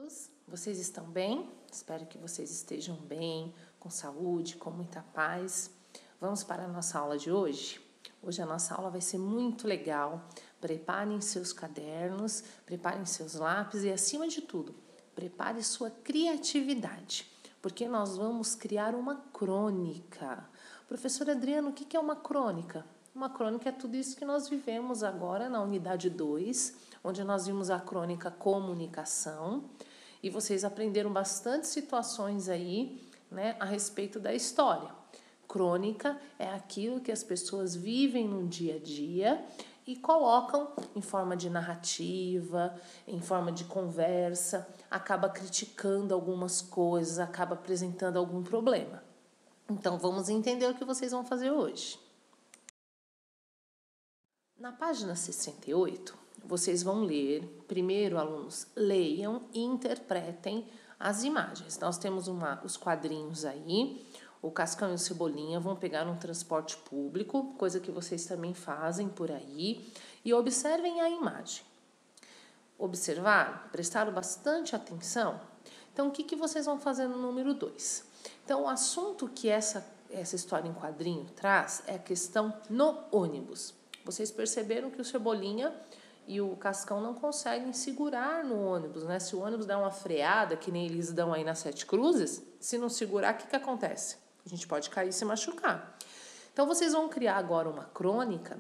todos, vocês estão bem? Espero que vocês estejam bem, com saúde, com muita paz. Vamos para a nossa aula de hoje? Hoje a nossa aula vai ser muito legal. Preparem seus cadernos, preparem seus lápis e, acima de tudo, prepare sua criatividade, porque nós vamos criar uma crônica. Professor Adriano, o que é uma crônica? Uma crônica é tudo isso que nós vivemos agora na unidade 2, onde nós vimos a crônica comunicação, e vocês aprenderam bastante situações aí, né, a respeito da história. Crônica é aquilo que as pessoas vivem no dia a dia e colocam em forma de narrativa, em forma de conversa, acaba criticando algumas coisas, acaba apresentando algum problema. Então, vamos entender o que vocês vão fazer hoje. Na página 68, vocês vão ler, primeiro, alunos, leiam e interpretem as imagens. Nós temos os quadrinhos aí, o Cascão e o Cebolinha vão pegar um transporte público, coisa que vocês também fazem por aí, e observem a imagem. Observaram? Prestaram bastante atenção? Então, o que vocês vão fazer no número 2? Então, o assunto que essa história em quadrinho traz é a questão no ônibus. Vocês perceberam que o Cebolinha e o Cascão não conseguem segurar no ônibus, né? Se o ônibus dá uma freada, que nem eles dão aí nas Sete Cruzes, se não segurar, o que acontece? A gente pode cair e se machucar. Então, vocês vão criar agora uma crônica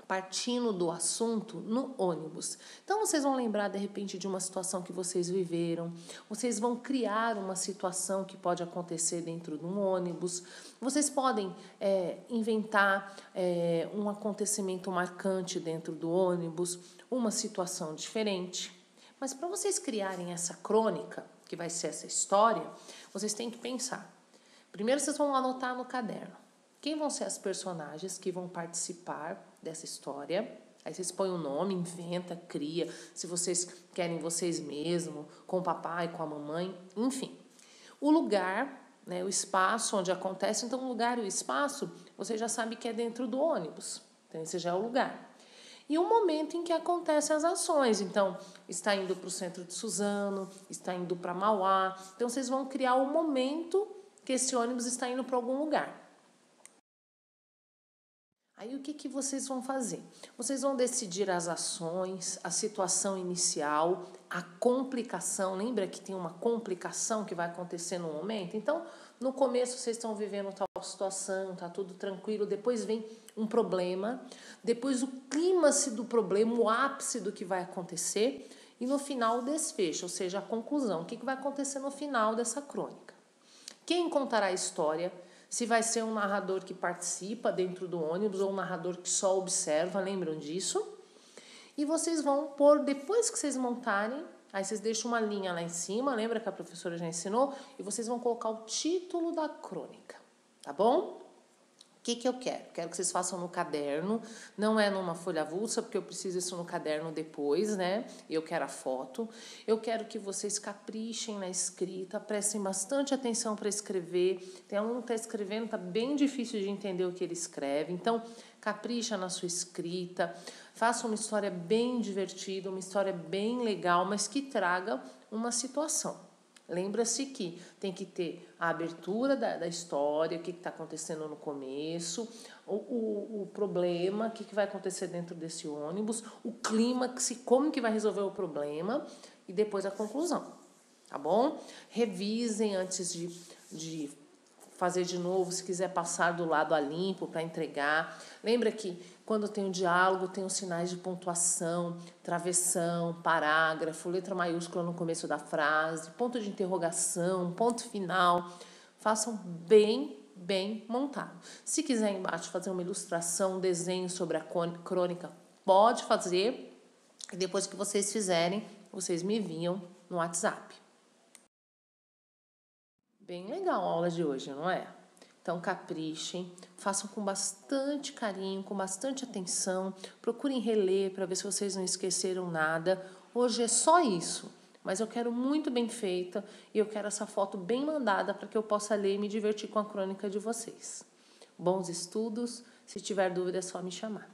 partindo do assunto no ônibus. Então, vocês vão lembrar, de repente, de uma situação que vocês viveram. Vocês vão criar uma situação que pode acontecer dentro de um ônibus. Vocês podem inventar um acontecimento marcante dentro do ônibus, uma situação diferente. Mas para vocês criarem essa crônica, que vai ser essa história, vocês têm que pensar. Primeiro, vocês vão anotar no caderno. Quem vão ser as personagens que vão participar dessa história? Aí vocês põem o nome, inventa, cria, se vocês querem vocês mesmos, com o papai, com a mamãe, enfim. O lugar, né, o espaço onde acontece, então o lugar e o espaço, você já sabe que é dentro do ônibus, então esse já é o lugar. E o momento em que acontecem as ações, então está indo para o centro de Suzano, está indo para Mauá, então vocês vão criar o momento que esse ônibus está indo para algum lugar. Aí o que vocês vão fazer? Vocês vão decidir as ações, a situação inicial, a complicação. Lembra que tem uma complicação que vai acontecer no momento? Então, no começo vocês estão vivendo tal situação, tá tudo tranquilo, depois vem um problema, depois o clímax do problema, o ápice do que vai acontecer e no final o desfecho, ou seja, a conclusão. O que vai acontecer no final dessa crônica? Quem contará a história? Se vai ser um narrador que participa dentro do ônibus ou um narrador que só observa, lembram disso? E vocês vão pôr, depois que vocês montarem, aí vocês deixam uma linha lá em cima, lembra que a professora já ensinou? E vocês vão colocar o título da crônica, tá bom? O que eu quero? Quero que vocês façam no caderno, não é numa folha avulsa, porque eu preciso isso no caderno depois, né? Eu quero a foto. Eu quero que vocês caprichem na escrita, prestem bastante atenção para escrever. Tem aluno que está escrevendo, está bem difícil de entender o que ele escreve. Então, capricha na sua escrita, faça uma história bem divertida, uma história bem legal, mas que traga uma situação. Lembra-se que tem que ter a abertura da história, o que está acontecendo no começo, o problema, o que vai acontecer dentro desse ônibus, o clímax, como que vai resolver o problema e depois a conclusão, tá bom? Revisem antes de fazer de novo, se quiser passar do lado a limpo para entregar. Lembra que quando tem o diálogo, tem os sinais de pontuação, travessão, parágrafo, letra maiúscula no começo da frase, ponto de interrogação, ponto final. Façam bem montado. Se quiser embaixo fazer uma ilustração, um desenho sobre a crônica, pode fazer. E depois que vocês fizerem, vocês me enviam no WhatsApp. Bem legal a aula de hoje, não é? Então, caprichem, façam com bastante carinho, com bastante atenção, procurem reler para ver se vocês não esqueceram nada. Hoje é só isso, mas eu quero muito bem feita e eu quero essa foto bem mandada para que eu possa ler e me divertir com a crônica de vocês. Bons estudos, se tiver dúvida é só me chamar.